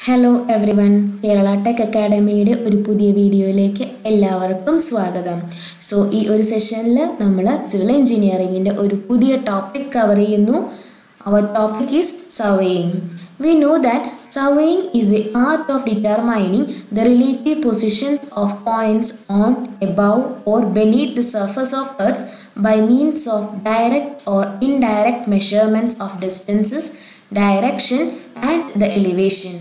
Hello everyone, Kerala tech അക്കാഡമിയുടെ ഒരു പുതിയ വീഡിയോയിലേക്ക് എല്ലാവർക്കും സ്വാഗതം. സോ ഈ ഒരു സെഷനിൽ നമ്മൾ സിവിൽ എഞ്ചിനീയറിംഗിൻ്റെ ഒരു പുതിയ ടോപ്പിക് കവർ ചെയ്യുന്നു. Our topic is surveying. We know that surveying is the art of determining the relative positions of points on, above or beneath the surface of Earth by means of direct or indirect measurements of distances, direction and the elevation.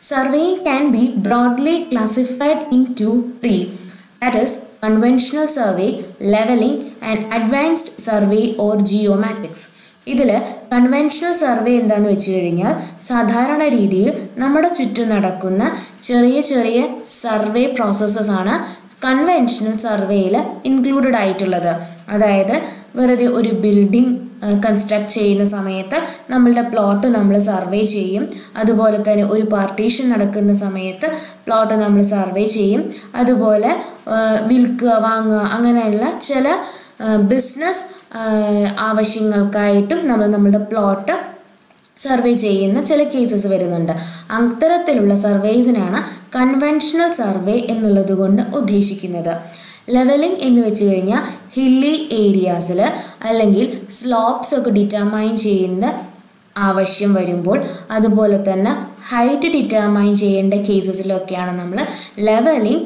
Surveying can be broadly classified into three, that is conventional survey, leveling and advanced survey or geomatics. ഇതിൽ conventional survey എന്താണെന്ന് വെച്ച് കഴിഞ്ഞാൽ സാധാരണ രീതിയിൽ നമ്മുടെ ചുറ്റും നടക്കുന്ന ചെറിയ ചെറിയ സർവേ പ്രോസസ്സസ് ആണ് കൺവെൻഷണൽ സർവേയിൽ ഇൻക്ലൂഡഡ് ആയിട്ടുള്ളത്. അതായത് വെറുതെ ഒരു ബിൽഡിംഗ് കൺസ്ട്രക്ട് ചെയ്യുന്ന സമയത്ത് നമ്മളുടെ പ്ലോട്ട് നമ്മൾ സർവേ ചെയ്യും. അതുപോലെ തന്നെ ഒരു പാർട്ടീഷൻ നടക്കുന്ന സമയത്ത് പ്ലോട്ട് നമ്മൾ സർവേ ചെയ്യും. അതുപോലെ വിൽക്കുക, വാങ്ങുക, അങ്ങനെയുള്ള ചില ബിസിനസ് ആവശ്യങ്ങൾക്കായിട്ടും നമ്മളുടെ പ്ലോട്ട് സർവേ ചെയ്യുന്ന ചില കേസസ് വരുന്നുണ്ട്. അത്തരത്തിലുള്ള സർവേസിനാണ് കൺവെൻഷണൽ സർവേ എന്നുള്ളത് കൊണ്ട് ഉദ്ദേശിക്കുന്നത്. ലെവലിംഗ് എന്ന് വെച്ച് കഴിഞ്ഞാൽ ഹില്ലി ഏരിയാസിൽ അല്ലെങ്കിൽ സ്ലോപ്സ് ഒക്കെ ഡിറ്റർമൈൻ ചെയ്യുന്ന ആവശ്യം വരുമ്പോൾ, അതുപോലെ തന്നെ ഹൈറ്റ് ഡിറ്റർമൈൻ ചെയ്യേണ്ട കേസസിലൊക്കെയാണ് നമ്മൾ ലെവലിംഗ്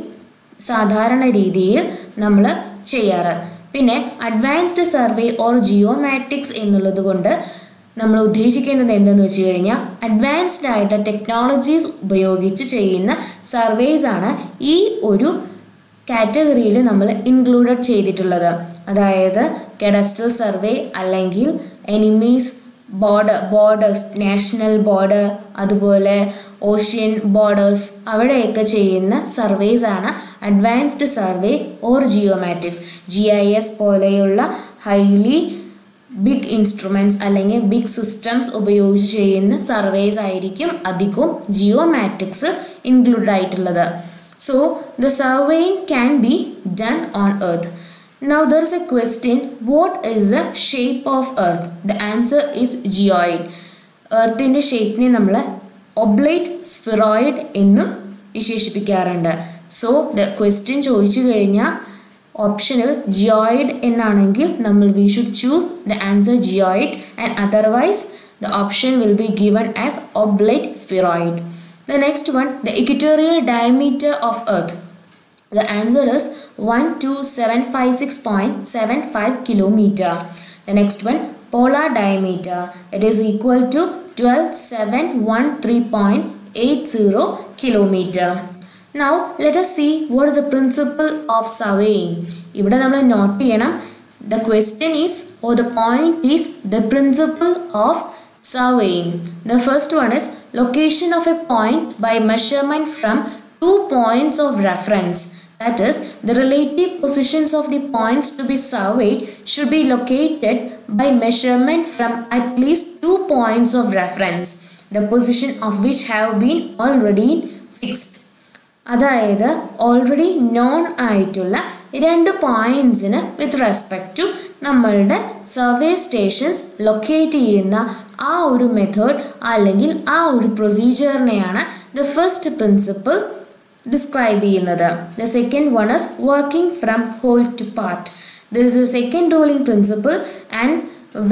സാധാരണ രീതിയിൽ നമ്മൾ ചെയ്യാറ്. പിന്നെ അഡ്വാൻസ്ഡ് സർവേ ഓർ ജിയോമാറ്റിക്സ് എന്നുള്ളത് കൊണ്ട് നമ്മൾ ഉദ്ദേശിക്കുന്നത് എന്തെന്ന് വെച്ച് കഴിഞ്ഞാൽ അഡ്വാൻസ്ഡ് ആയിട്ട് ടെക്നോളജീസ് ഉപയോഗിച്ച് ചെയ്യുന്ന സർവേസ് ആണ് ഈ ഒരു കാറ്റഗറിയിൽ നമ്മൾ ഇൻക്ലൂഡഡ് ചെയ്തിട്ടുള്ളത്. അതായത് കഡസ്ട്രൽ സർവേ അല്ലെങ്കിൽ എനിമീസ് ബോർഡേഴ്സ്, നാഷണൽ ബോർഡർ, അതുപോലെ ഓഷ്യൻ ബോർഡേഴ്സ്, അവിടെയൊക്കെ ചെയ്യുന്ന സർവേസ് ആണ് advanced survey or geomatics. GIS പോലെയുള്ള ഹൈലി ബിഗ് ഇൻസ്ട്രുമെൻറ്റ്സ് അല്ലെങ്കിൽ ബിഗ് സിസ്റ്റംസ് ഉപയോഗിച്ച് ചെയ്യുന്ന സർവേസ് ആയിരിക്കും അധികവും ജിയോമാറ്റിക്സ് ഇൻക്ലൂഡ് ആയിട്ടുള്ളത്. So the surveying can be done on Earth. Now there is a question, what is the shape of Earth? The answer is geoid. Earthന്റെ ഷേപ്പിനെ നമ്മൾ oblate സ്ഫിറോയിഡ് എന്നും വിശേഷിപ്പിക്കാറുണ്ട്. So the question ചോദിച്ചു കഴിഞ്ഞാൽ ഓപ്ഷനിൽ ജിയോയിഡ് എന്നാണെങ്കിൽ നമ്മൾ we should choose the answer geoid and otherwise the option will be given as oblate spheroid. The next one, the equatorial diameter of Earth. The answer is 12756.75 kilometer. The next one, polar diameter. It is equal to 12713.80 kilometer. Now let us see what is the principle of surveying. ഇവിടെ നമ്മൾ not ചെയ്യണം. The question is or the point is the principle of surveying. The first one is location of a point by measurement from 2 points of reference. That is, the relative positions of the points to be surveyed should be located by measurement from at least 2 points of reference, the position of which have been already fixed. അതായത് already known ആയിട്ടുള്ള 2 പോയിൻറ്റ്സിന് with respect to നമ്മളുടെ survey stations locate ചെയ്യുന്ന ആ ഒരു method അല്ലെങ്കിൽ ആ ഒരു പ്രൊസീജിയറിനെയാണ് ദ ഫസ്റ്റ് പ്രിൻസിപ്പിൾ ഡിസ്ക്രൈബ് ചെയ്യുന്നത്. The second one is working from whole to part. This is a second ruling principle and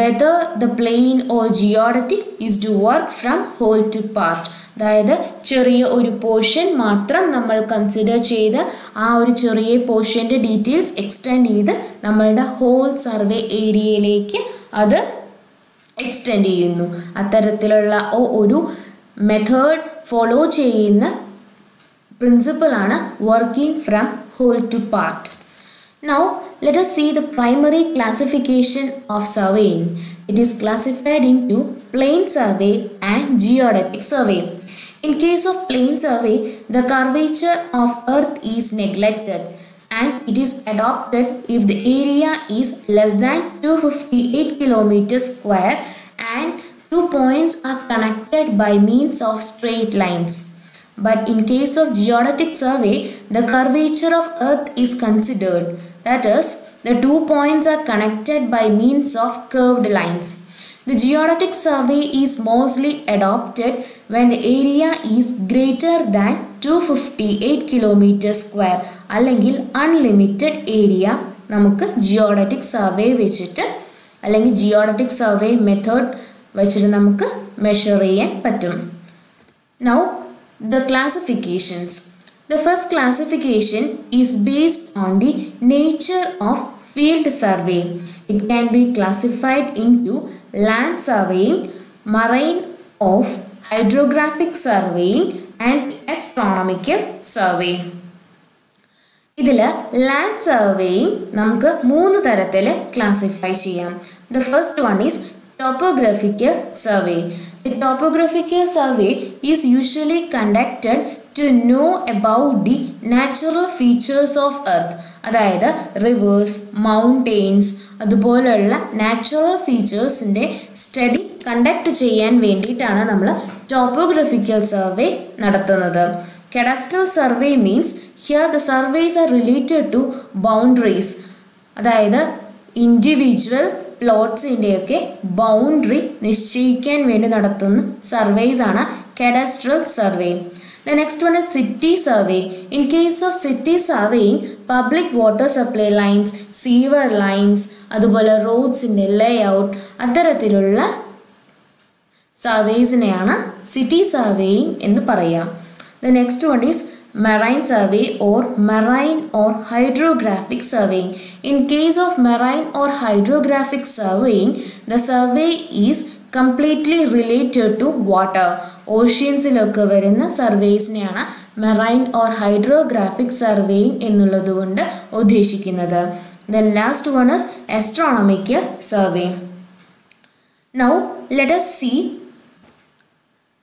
whether the plain or geodetic is to work from whole to part. അതായത് ചെറിയ ഒരു portion മാത്രം നമ്മൾ consider ചെയ്ത് ആ ഒരു ചെറിയ പോർഷൻ്റെ ഡീറ്റെയിൽസ് എക്സ്റ്റെൻഡ് ചെയ്ത് നമ്മളുടെ ഹോൾ സർവേ ഏരിയയിലേക്ക് അത് എക്സ്റ്റെൻഡ് ചെയ്യുന്നു. അത്തരത്തിലുള്ള ഒരു മെത്തേഡ് ഫോളോ ചെയ്യുന്ന പ്രിൻസിപ്പിളാണ് working from whole to part. Now let us see the primary classification of surveying. It is classified into plane survey and geodetic survey. In case of plane survey, the curvature of Earth is neglected and it is adopted if the area is less than 258 kilometers square and 2 points are connected by means of straight lines. But in case of geodetic survey, the curvature of Earth is considered. That is, the 2 points are connected by means of curved lines. The geodetic survey is mostly adopted when the area is greater than 258 kilometers square അല്ലെങ്കിൽ unlimited area നമുക്ക് geodetic survey വെച്ചിട്ട് അല്ലെങ്കിൽ geodetic survey method വെച്ചിട്ട് നമുക്ക് measure ചെയ്യാൻ പറ്റും. Now the classifications. The first classification is based on the nature of field survey. It can be classified into land surveying, marine of hydrographic surveying and astronomical survey. ഇതിൽ land surveying നമുക്ക് മൂന്ന് തരത്തിൽ classify ചെയ്യാം. The first one is topographical survey. The topographical survey is usually conducted to know about the natural features of earth. അതായത് rivers, mountains അതുപോലെയുള്ള natural ഫീച്ചേഴ്സിൻ്റെ study conduct ചെയ്യാൻ വേണ്ടിയിട്ടാണ് നമ്മൾ ടോപ്പോഗ്രഫിക്കൽ സർവേ നടത്തുന്നത്. Cadastral survey means here the surveys are related to boundaries. അതായത് individual പ്ലോട്ട്സിൻ്റെയൊക്കെ boundary നിശ്ചയിക്കാൻ വേണ്ടി നടത്തുന്ന സർവേസ് ആണ് cadastral survey. The next one is city survey. In case of city surveying, public water supply lines, sewer lines, അതുപോലെ റോഡ്സിൻ്റെ layout അത്തരത്തിലുള്ള സർവേസിനെയാണ് city surveying എന്ന് പറയാം. The next one is marine survey or marine or hydrographic surveying. In case of marine or hydrographic surveying, the survey is completely related to water. ഓഷ്യൻസിലൊക്കെ വരുന്ന സർവേസിനെയാണ് marine or hydrographic surveying എന്നുള്ളത് കൊണ്ട് ഉദ്ദേശിക്കുന്നത്. Then last one is astronomical survey. Now let us see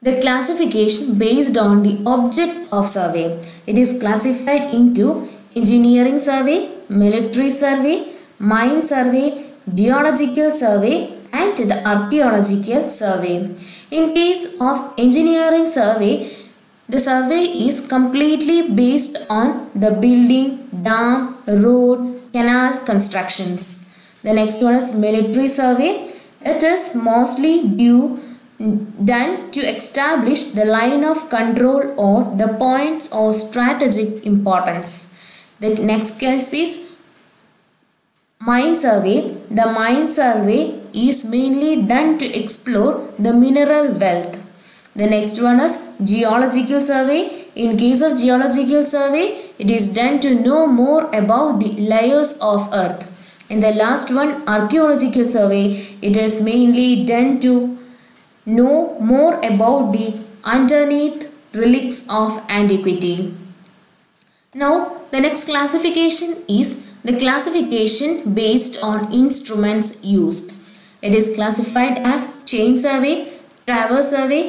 the classification based on the object of survey. It is classified into engineering survey, military survey, mine survey, geological survey and the archaeological survey. In case of engineering survey, the survey is completely based on the building, dam, road, canal constructions. The next one is military survey. It is mostly done to establish the line of control or the points of strategic importance. The next case is mine survey. The mine survey is mainly done to explore the mineral wealth. The next one is geological survey. In case of geological survey, it is done to know more about the layers of earth. In the last one, archaeological survey, it is mainly done to know more about the underneath relics of antiquity. Now, the next classification is the classification based on instruments used. It is classified as chain survey, traverse survey,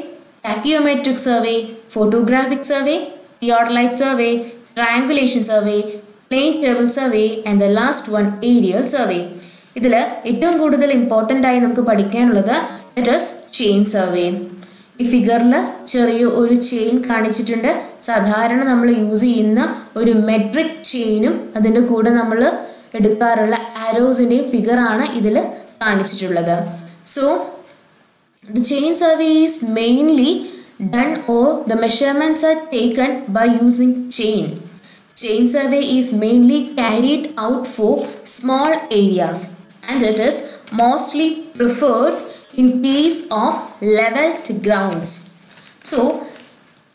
tachyometric survey, photographic survey, theodolite survey, triangulation survey, plane table survey and the last one aerial survey. ഇതിൽ ഏറ്റവും കൂടുതൽ important ആയി നമുക്ക് പഠിക്കാനുള്ളത് it is chain survey. ഈ ഫിഗറിൽ ചെറിയ ഒരു ചെയിൻ കാണിച്ചിട്ടുണ്ട്. സാധാരണ നമ്മൾ യൂസ് ചെയ്യുന്ന ഒരു മെട്രിക് ചെയിനും അതിൻ്റെ കൂടെ നമ്മൾ എടുക്കാറുള്ള ആരോസിൻ്റെയും ഫിഗറാണ് ഇതിൽ കാണിച്ചിട്ടുള്ളത്. So the chain survey is mainly done or the measurements are taken by using chain. Chain survey is mainly carried out for small areas and it is mostly preferred in case of leveled grounds. So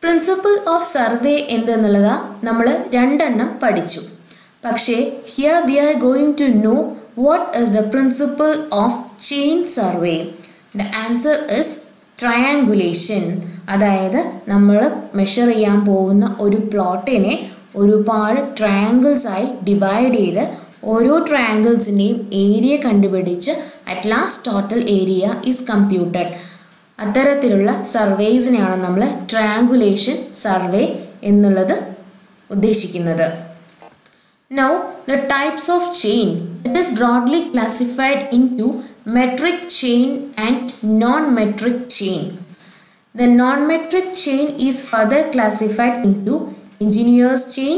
principle of survey എന്തെന്നുള്ളത് നമ്മൾ രണ്ടെണ്ണം പഠിച്ചു. പക്ഷേ here we are going to know what is the principle of chain survey. The answer is triangulation. അതായത് നമ്മൾ measure ചെയ്യാൻ പോകുന്ന ഒരു പ്ലോട്ടിനെ ഒരുപാട് ട്രയാങ്കിൾസ് ആയി ഡിവൈഡ് ചെയ്ത് ഓരോ ട്രയാങ്കിൾസിൻ്റെയും ഏരിയ കണ്ടുപിടിച്ച് at last total area is computed. അത്തരത്തിലുള്ള സർവേസിനെയാണ് നമ്മൾ ട്രയാങ്കുലേഷൻ സർവേ എന്നുള്ളത് ഉദ്ദേശിക്കുന്നത്. Now the types of chain. It is broadly classified into metric chain and non-metric chain. The non-metric chain is further classified into engineer's chain,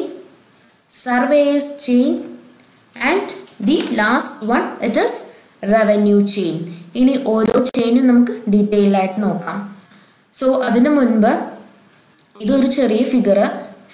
surveyor's chain and the last one it is revenue chain. ഇനി ഓരോ ചെയിനും നമുക്ക് detail ആയിട്ട് നോക്കാം. So അതിന് മുൻപ് ഇതൊരു ചെറിയ figure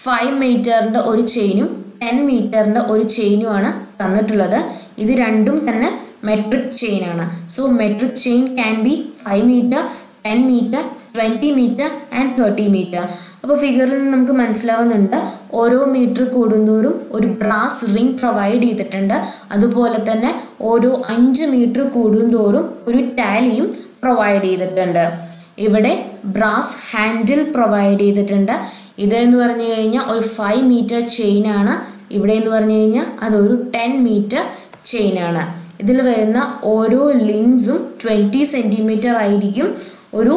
5 മീറ്ററിൻ്റെ ഒരു ചെയിനും 10 മീറ്ററിൻ്റെ ഒരു ചെയിനുമാണ് തന്നിട്ടുള്ളത്. ഇത് രണ്ടും തന്നെ മെട്രിക് ചെയിൻ ആണ്. So metric chain can be 5 metre, 10 metre, 20 metre and 30 metre. അപ്പോൾ ഫിഗറിൽ നിന്ന് നമുക്ക് മനസ്സിലാവുന്നുണ്ട് ഓരോ മീറ്റർ കൂടുന്തോറും ഒരു ബ്രാസ് റിംഗ് പ്രൊവൈഡ് ചെയ്തിട്ടുണ്ട്. അതുപോലെ തന്നെ ഓരോ 5 മീറ്റർ കൂടുന്തോറും ഒരു ടാലിയും പ്രൊവൈഡ് ചെയ്തിട്ടുണ്ട്. ഇവിടെ ബ്രാസ് ഹാൻഡിൽ പ്രൊവൈഡ് ചെയ്തിട്ടുണ്ട്. ഇതെന്ന് പറഞ്ഞു കഴിഞ്ഞാൽ ഒരു 5 മീറ്റർ ചെയിൻ ആണ്. ഇവിടെ എന്ന് പറഞ്ഞു കഴിഞ്ഞാൽ അതൊരു 10 മീറ്റർ ചെയിൻ ആണ്. ഇതിൽ വരുന്ന ഓരോ ലിങ്ക്സും 20 സെൻറ്റിമീറ്റർ ആയിരിക്കും. ഒരു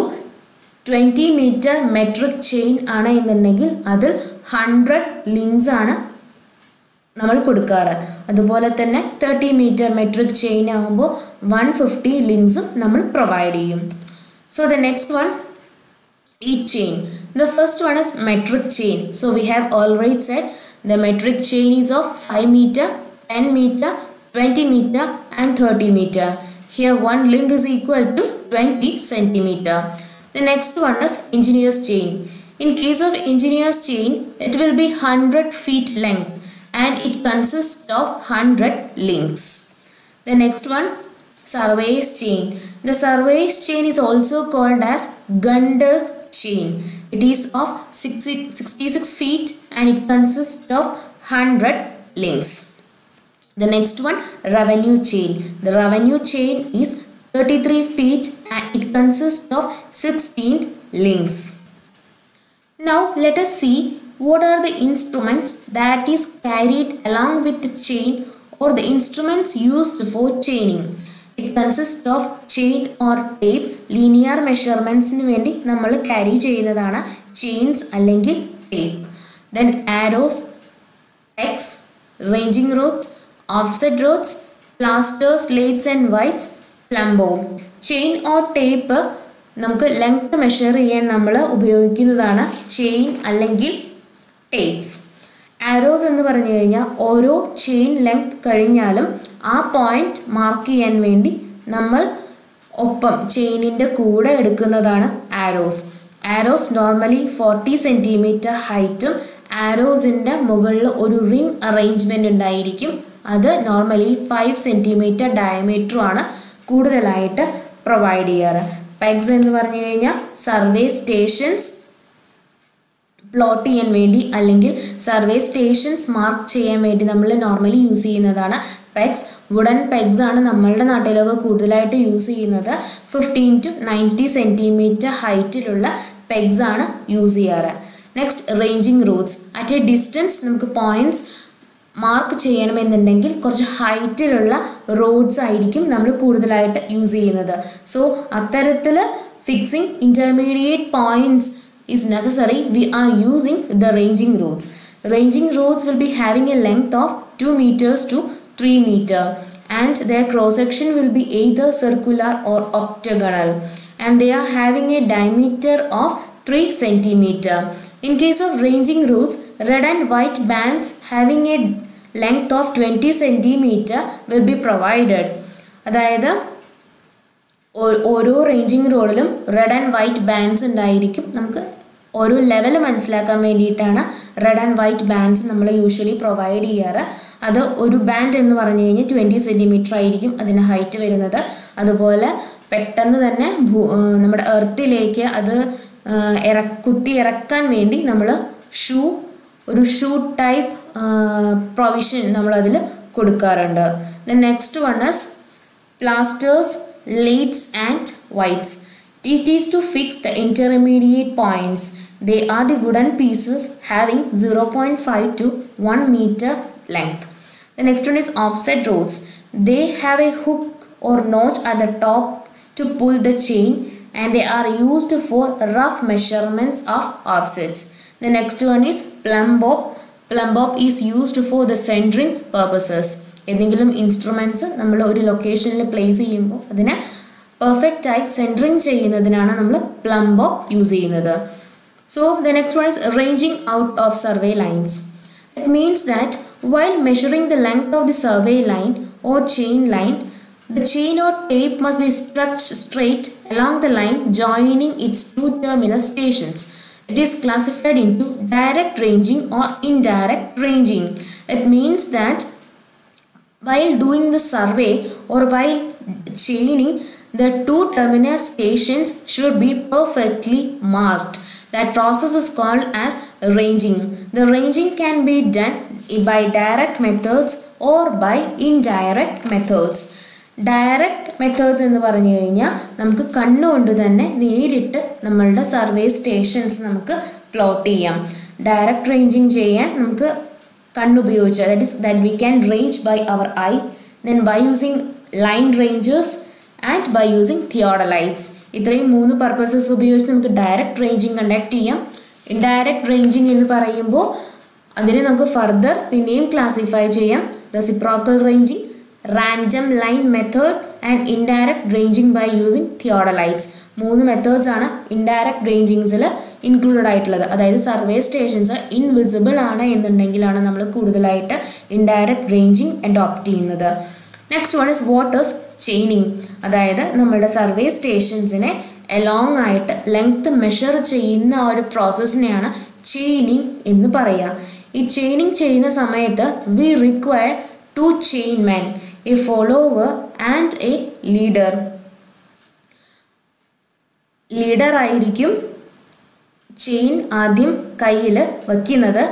20 മീറ്റർ മെട്രിക് ചെയിൻ ആണ് എന്നുണ്ടെങ്കിൽ അതിൽ 100 ലിങ്ക്സ് ആണ് നമ്മൾ കൊടുക്കാറ്. അതുപോലെ തന്നെ 30 മീറ്റർ മെട്രിക് ചെയിൻ ആകുമ്പോൾ 150 ലിങ്ക്സും നമ്മൾ പ്രൊവൈഡ് ചെയ്യും. So the next one, each chain. The first one is metric chain. So we have already said the metric chain is of 5 meter, 10 meter, 20 meter and 30 meter. Here one link is equal to 20 centimeter. The next one is engineer's chain. In case of engineer's chain, it will be 100 feet length and it consists of 100 links. The next one, surveyor's chain. The surveyor's chain is also called as gunder's chain. It is of 66 feet and it consists of 100 links. The next one, revenue chain. The revenue chain is 33 feet and it consists of 16 links. Now let us see what are the instruments that is carried along with the chain or the instruments used for chaining. It consists of chain or tape. Linear measurements ന് വേണ്ടി നമ്മൾ carry ചെയ്യുന്നതാണ് chains അല്ലെങ്കിൽ tape. Then arrows, pegs, ranging rods, offset rods, plasters, slates and weights, plumb bob. Chain or tape നമുക്ക് length measure ചെയ്യാൻ നമ്മൾ ഉപയോഗിക്കുന്നതാണ് chain അല്ലെങ്കിൽ ടേപ്സ്. ആരോസ് എന്ന് പറഞ്ഞു കഴിഞ്ഞാൽ ഓരോ ചെയിൻ ലെങ്ത് കഴിഞ്ഞാലും ആ പോയിന്റ് മാർക്ക് ചെയ്യാൻ വേണ്ടി നമ്മൾ ഒപ്പം ചെയിനിൻ്റെ കൂടെ എടുക്കുന്നതാണ് ആരോസ്. ആരോസ് നോർമലി 40 സെൻറ്റിമീറ്റർ ഹൈറ്റും ആരോസിൻ്റെ മുകളിൽ ഒരു റിംഗ് അറേഞ്ച്മെൻറ്റ് ഉണ്ടായിരിക്കും. അത് നോർമലി 5 സെൻറ്റിമീറ്റർ ഡയമീറ്ററുമാണ് കൂടുതലായിട്ട് പ്രൊവൈഡ് ചെയ്യാറ്. പെഗ്സ് എന്ന് പറഞ്ഞു കഴിഞ്ഞാൽ സർവേ സ്റ്റേഷൻസ് പ്ലോട്ട് ചെയ്യാൻ വേണ്ടി അല്ലെങ്കിൽ സർവേ സ്റ്റേഷൻസ് മാർക്ക് ചെയ്യാൻ വേണ്ടി നമ്മൾ നോർമലി യൂസ് ചെയ്യുന്നതാണ് പെഗ്സ്. വുഡൻ പെഗ്സ് ആണ് നമ്മളുടെ നാട്ടിലൊക്കെ കൂടുതലായിട്ട് യൂസ് ചെയ്യുന്നത്. 15 to 90 സെൻറ്റിമീറ്റർ ഹൈറ്റിലുള്ള പെഗ്സ് ആണ് യൂസ് ചെയ്യാറ്. Next, ranging rods. At a distance നമുക്ക് പോയിന്റ്സ് മാർക്ക് ചെയ്യണമെന്നുണ്ടെങ്കിൽ കുറച്ച് ഹൈറ്റിലുള്ള റോഡ്സ് ആയിരിക്കും നമ്മൾ കൂടുതലായിട്ട് യൂസ് ചെയ്യുന്നത്. സോ അത്തരത്തിൽ fixing intermediate points is necessary, we are using the ranging rods. Ranging rods will be having a length of 2 meters to 3 meter and their cross section will be either circular or octagonal and they are having a diameter of 3 centimeter. In case of ranging rods, red and white bands having a length of 20 centimeter will be provided. അതായത് ഓരോ ranging റോഡിലും red and white bands ഉണ്ടായിരിക്കും. നമുക്ക് ഓരോ level മനസ്സിലാക്കാൻ വേണ്ടിയിട്ടാണ് red and white bands നമ്മൾ usually provide ചെയ്യാറ്. അത് ഒരു ബാൻഡ് എന്ന് പറഞ്ഞു കഴിഞ്ഞാൽ 20 സെൻറ്റിമീറ്റർ ആയിരിക്കും അതിന് ഹൈറ്റ് വരുന്നത്. അതുപോലെ പെട്ടെന്ന് തന്നെ നമ്മുടെ എർത്തിലേക്ക് അത് കുത്തി ഇറക്കാൻ വേണ്ടി നമ്മൾ ഒരു ഷൂ ടൈപ്പ് പ്രൊവിഷൻ നമ്മളതിൽ കൊടുക്കാറുണ്ട്. Then next one is plasters, laths and weights. It is to fix the intermediate points. They are the wooden pieces having 0.5 to 1 meter length. The next one is offset rods. They have a hook or notch at the top to pull the chain and they are used for rough measurements of offsets. The next one is plumb bob. Plumb bob is used for the centering purposes. ഏതെങ്കിലും instruments നമ്മൾ ഒരു ലൊക്കേഷനിൽ place ചെയ്യുമ്പോൾ അതിനെ പെർഫെക്റ്റായി centring ചെയ്യുന്നതിനാണ് നമ്മൾ plumb Bob use ചെയ്യുന്നത്. So the next one is ranging out of survey lines. It means that while measuring the length of the survey line or chain line The chain or tape must be stretched straight along the line joining its two terminal stations. It is classified into direct ranging or indirect ranging. It means that while doing the survey or while chaining, the two terminal stations should be perfectly marked. That process is called as ranging. The ranging can be done by direct methods or by indirect methods. Direct methods എന്ന് പറഞ്ഞു കഴിഞ്ഞാൽ നമുക്ക് കണ്ണുകൊണ്ട് തന്നെ നേരിട്ട് നമ്മളുടെ survey stations നമുക്ക് plot ചെയ്യാം. ഡയറക്റ്റ് റേഞ്ചിങ് ചെയ്യാൻ നമുക്ക് കണ്ണുപയോഗിച്ച്, that we can range by our eye, then by using line rangers and by using theodolites. ഇത്രയും 3 പർപ്പസസ് ഉപയോഗിച്ച് നമുക്ക് ഡയറക്റ്റ് റേഞ്ചിങ് കണ്ടക്ട് ചെയ്യാം. ഇൻഡയറക്റ്റ് റേഞ്ചിങ് എന്ന് പറയുമ്പോൾ അതിനെ നമുക്ക് ഫർദർ പിന്നെയും ക്ലാസിഫൈ ചെയ്യാം. Reciprocal ranging, random line method and indirect ranging by using theodolites. 3 methods ആണ് ഇൻഡയറക്റ്റ് റേഞ്ചിങ്സിൽ ഇൻക്ലൂഡഡ് ആയിട്ടുള്ളത്. അതായത് സർവേ സ്റ്റേഷൻസ് ഇൻവിസിബിൾ ആണ് എന്നുണ്ടെങ്കിലാണ് നമ്മൾ കൂടുതലായിട്ട് ഇൻഡയറക്റ്റ് റേഞ്ചിങ് അഡോപ്റ്റ് ചെയ്യുന്നത്. Next one is what is chaining. അതായത് നമ്മളുടെ സർവേ സ്റ്റേഷൻസിനെ എലോങ് ആയിട്ട് ലെങ്ത് മെഷർ ചെയ്യുന്ന ആ ഒരു പ്രോസസ്സിനെയാണ് ചെയിനിങ് എന്ന് പറയുക. ഈ ചെയിനിങ് ചെയ്യുന്ന സമയത്ത് we require 2 chainmen, a follower and a leader. Leader ആയിരിക്കും ചെയിൻ ആദ്യം കയ്യിൽ വയ്ക്കുന്നത്.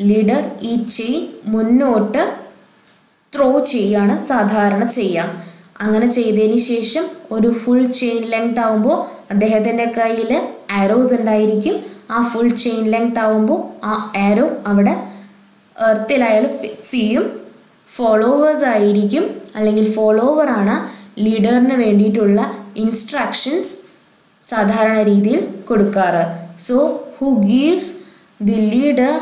ലീഡർ ഈ ചെയിൻ മുന്നോട്ട് ത്രോ ചെയ്യാണ് സാധാരണ ചെയ്യുക. അങ്ങനെ ചെയ്തതിന് ശേഷം ഒരു ഫുൾ ചെയിൻ ലെങ്ത് ആവുമ്പോൾ അദ്ദേഹത്തിൻ്റെ കയ്യിൽ ആരോസ് ഉണ്ടായിരിക്കും. ആ ഫുൾ ചെയിൻ ലെങ്ത് ആവുമ്പോൾ ആ ആരോ അവിടെ എർത്തിലായാലും ഫിക്സ് ചെയ്യും. ഫോളോവേഴ്സ് ആയിരിക്കും, അല്ലെങ്കിൽ ഫോളോവറാണ് ലീഡറിന് വേണ്ടിയിട്ടുള്ള ഇൻസ്ട്രക്ഷൻസ് സാധാരണ രീതിയിൽ കൊടുക്കാറ്. So who gives the leader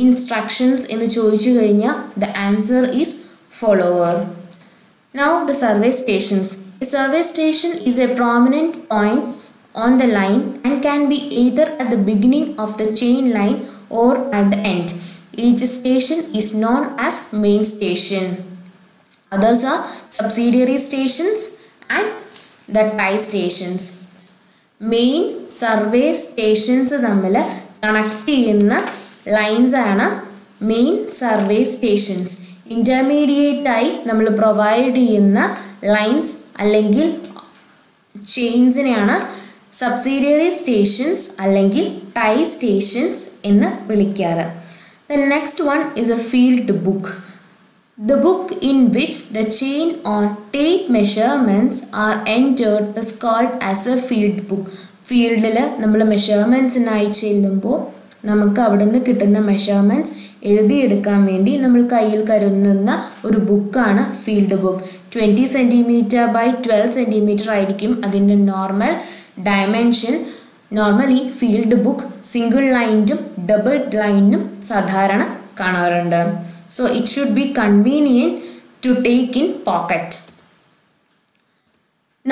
instructions എന്ന് ചോദിച്ചു കഴിഞ്ഞാൽ the answer is follower. Now the survey stations. A survey station is a prominent point on the line and can be either at the beginning of the chain line or at the end. Each station is known as main station. Others are subsidiary stations and the tie stations. Main survey stations തമ്മിൽ connect ചെയ്യുന്ന lines ആണ് main survey stations. Intermediate ആയി നമ്മൾ provide ചെയ്യുന്ന lines അല്ലെങ്കിൽ ചെയിൻസിനെയാണ് subsidiary stations അല്ലെങ്കിൽ tie stations എന്ന് വിളിക്കാറ്. The next one is a field book. The book in which the chain or tape measurements are entered is called as a field book. ഫീൽഡിൽ നമ്മൾ മെഷർമെൻറ്റ്സിനായി ചെല്ലുമ്പോൾ നമുക്ക് അവിടെ നിന്ന് കിട്ടുന്ന മെഷർമെൻറ്റ്സ് എഴുതിയെടുക്കാൻ വേണ്ടി നമ്മൾ കയ്യിൽ കരുതുന്ന ഒരു ബുക്കാണ് field book. 20 centimetre by 12 centimetre ആയിരിക്കും അതിൻ്റെ normal dimension. Normally field book single ലൈനും ഡബിൾ ലൈനും സാധാരണ കാണാറുണ്ട്. So it should be convenient to take in pocket.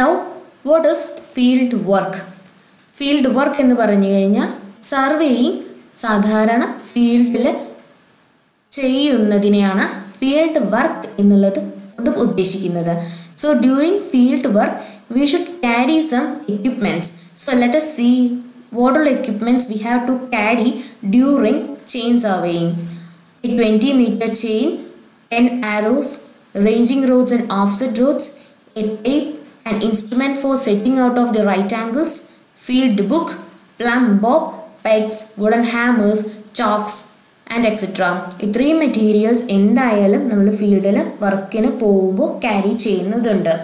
Now what is field work? Field work എന്ന് പറഞ്ഞു കഴിഞ്ഞാൽ സർവേയിങ് സാധാരണ ഫീൽഡിൽ ചെയ്യുന്നതിനെയാണ് ഫീൽഡ് വർക്ക് എന്നുള്ളത് കൊണ്ട് ഉദ്ദേശിക്കുന്നത്. So during field work we should carry some equipments. So let us see what all equipments we have to carry during chain surveying. A 20-meter chain, 10 arrows, ranging rods and offset rods, a tape, an instrument for setting out of the right angles, field book, plumb bob, pegs, wooden hammers, chalks and etc. ഇത്രയും materials എന്തായാലും നമ്മൾ ഫീൽഡിൽ വർക്കിന് പോകുമ്പോൾ carry ചെയ്യുന്നതുണ്ട്.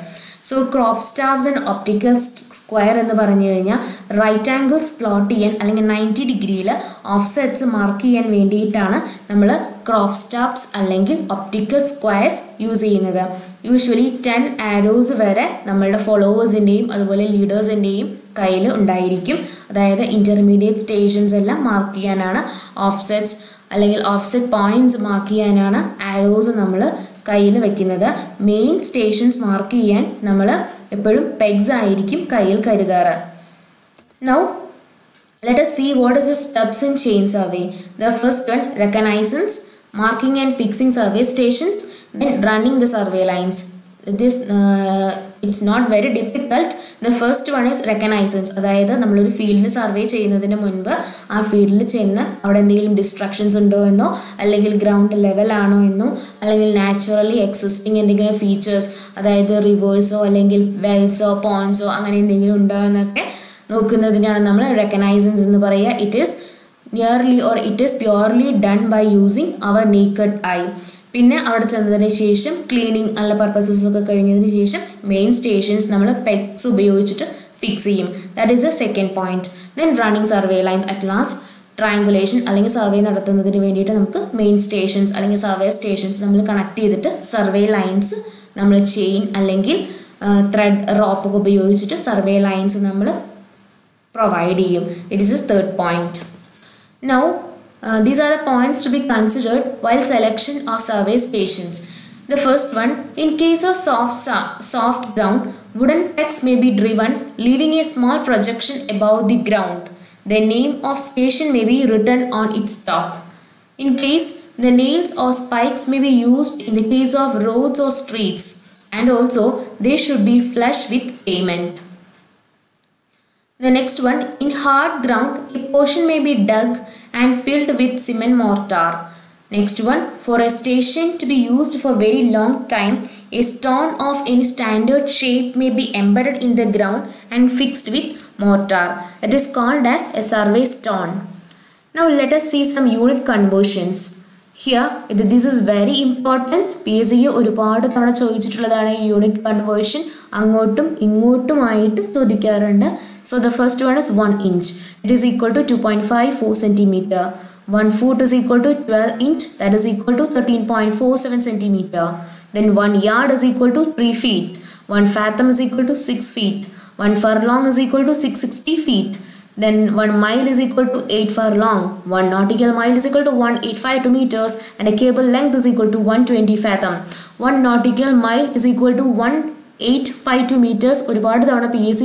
So cross staffs and optical square എന്ന് പറഞ്ഞു കഴിഞ്ഞാൽ റൈറ്റ് ആംഗിൾസ് പ്ലോട്ട് ചെയ്യാൻ അല്ലെങ്കിൽ 90 ഡിഗ്രിയിൽ ഓഫ്സെറ്റ്സ് മാർക്ക് ചെയ്യാൻ വേണ്ടിയിട്ടാണ് നമ്മൾ ക്രോപ്പ് സ്റ്റാഫ്സ് അല്ലെങ്കിൽ ഒപ്റ്റിക്കൽ സ്ക്വയർസ് യൂസ് ചെയ്യുന്നത്. യൂഷ്വലി 10 ആരോസ് വരെ നമ്മളുടെ ഫോളോവേഴ്സിൻ്റെയും അതുപോലെ ലീഡേഴ്സിൻ്റെയും കയ്യിൽ ഉണ്ടായിരിക്കും. അതായത് ഇൻ്റർമീഡിയറ്റ് സ്റ്റേഷൻസ് എല്ലാം മാർക്ക് ചെയ്യാനാണ്, ഓഫ്സെറ്റ്സ് അല്ലെങ്കിൽ ഓഫ്സെറ്റ് പോയിൻറ്റ്സ് മാർക്ക് ചെയ്യാനാണ് ആരോസ് നമ്മൾ കയ്യിൽ വയ്ക്കുന്നത്. മെയിൻ സ്റ്റേഷൻസ് മാർക്ക് ചെയ്യാൻ നമ്മൾ എപ്പോഴും പെഗ്സ് ആയിരിക്കും കയ്യിൽ കരുതാറ്. Now let us see what is the steps in chain survey. The first one, reconnaissance, marking and fixing survey stations, then running the survey lines. this it's not very difficult. The first one is reconnaissance. അതായത് നമ്മളൊരു ഫീൽഡിൽ survey ചെയ്യുന്നതിന് മുൻപ് ആ ഫീൽഡിൽ ചെന്ന് അവിടെ എന്തെങ്കിലും ഡിസ്ട്രക്ഷൻസ് ഉണ്ടോ എന്നോ, അല്ലെങ്കിൽ ഗ്രൗണ്ട് ലെവൽ ആണോ എന്നോ, അല്ലെങ്കിൽ നാച്ചുറലി എക്സിസ്റ്റിംഗ് എന്തെങ്കിലും ഫീച്ചേഴ്സ്, അതായത് റിവേഴ്സോ അല്ലെങ്കിൽ വെൽസോ പോൺസോ അങ്ങനെ എന്തെങ്കിലും ഉണ്ടോ എന്നൊക്കെ നോക്കുന്നതിനാണ് നമ്മൾ റെക്കഗ്നൈസൻസ് എന്ന് പറയുക. It is nearly or it is purely done by using our naked eye. പിന്നെ അവിടെ ചെന്നതിന് ശേഷം ക്ലീനിങ് അല്ല പർപ്പസസ് ഒക്കെ കഴിഞ്ഞതിന് ശേഷം മെയിൻ സ്റ്റേഷൻസ് നമ്മൾ പെഗ്സ് ഉപയോഗിച്ചിട്ട് ഫിക്സ് ചെയ്യും. That is the second point. Then running survey lines. At last triangulation അല്ലെങ്കിൽ സർവേ നടത്തുന്നതിന് വേണ്ടിയിട്ട് നമുക്ക് മെയിൻ സ്റ്റേഷൻസ് അല്ലെങ്കിൽ സർവേ സ്റ്റേഷൻസ് നമ്മൾ കണക്ട് ചെയ്തിട്ട് സർവേ ലൈൻസ് നമ്മൾ ചെയിൻ അല്ലെങ്കിൽ ത്രെഡ് റോപ്പ് ഒക്കെ ഉപയോഗിച്ചിട്ട് സർവേ ലൈൻസ് നമ്മൾ പ്രൊവൈഡ് ചെയ്യും. It is the third point. Now these are the points to be considered while selection of survey stations. The first one, in case of soft ground, wooden pegs may be driven, leaving a small projection above the ground. The name of station may be written on its top. In case, the nails or spikes may be used in the case of roads or streets, and also they should be flush with pavement. The next one, in hard ground, a portion may be dug and filled with cement mortar. Next one, for a station to be used for very long time, a stone of any standard shape may be embedded in the ground and fixed with mortar. It is called as a survey stone. Now let us see some unit conversions. Here, this is very important. PSC ഒരുപാട് തവണ ചോദിച്ചിട്ടുള്ളതാണ് ഈ unit conversion. അങ്ങോട്ടും ഇങ്ങോട്ടുമായിട്ട് ചോദിക്കാറുണ്ട്. So the first one is 1 inch. It is equal to 2.54 centimeter. 1 foot is equal to 12 inch. That is equal to 13.47 centimeter. Then 1 yard is equal to 3 feet. 1 fathom is equal to 6 feet. 1 furlong is equal to 660 feet. Then 1 mile is equal to 8 furlong. 1 nautical mile is equal to 1852 meters. And a cable length is equal to 120 fathom. 1 nautical mile is equal to 1852 meters. ഒരുപാട് തവണ PSC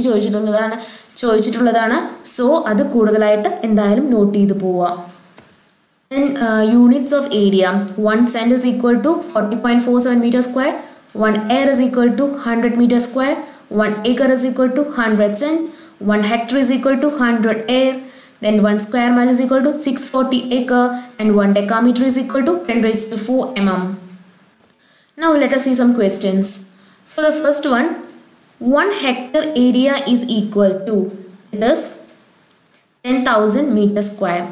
ചോദിച്ചിട്ടുള്ളതാണ്. So അത് കൂടുതലായിട്ട് എന്തായാലും not ചെയ്ത് പോവുക. Then units of area. 1 cent is equal to 40.47 meter square. 1 acre is equal to 100 meter square. 1 acre is equal to 100 cent. 1 hectare is equal to 100 acre. Then 1 square mile is equal to 640 acre. And 1 decameter is equal to 10 raised to 4 mm. Now let us see some questions. So the first one, 1 hectare area is equal to, it is 10,000 meter square.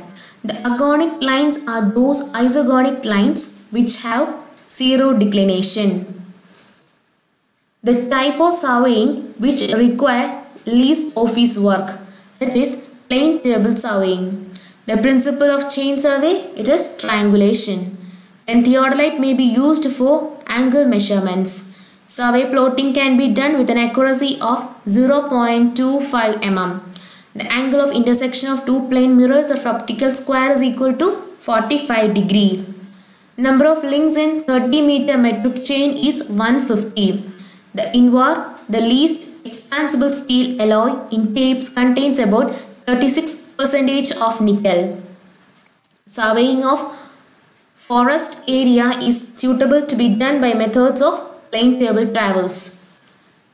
The agonic lines are those isogonic lines which have zero declination. The type of surveying which require least office work, it is plain table surveying. The principle of chain survey, it is triangulation. Then theodolite may be used for angle measurements. Survey plotting can be done with an accuracy of 0.25 mm. The angle of intersection of two plane mirrors of optical square is equal to 45 degree. Number of links in 30 meter metric chain is 150. The invar, the least expansible steel alloy in tapes, contains about 36% of nickel. Surveying of forest area is suitable to be done by methods of plane table traverse.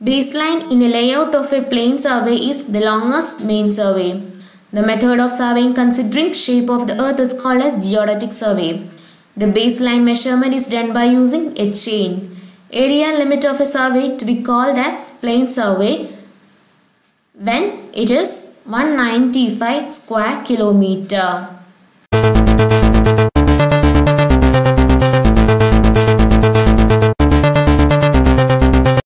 Baseline in a layout of a plane survey is the longest main survey. The method of surveying considering shape of the earth is called as geodetic survey. The baseline measurement is done by using a chain. Area limit of a survey to be called as plane survey when it is 195 square kilometer.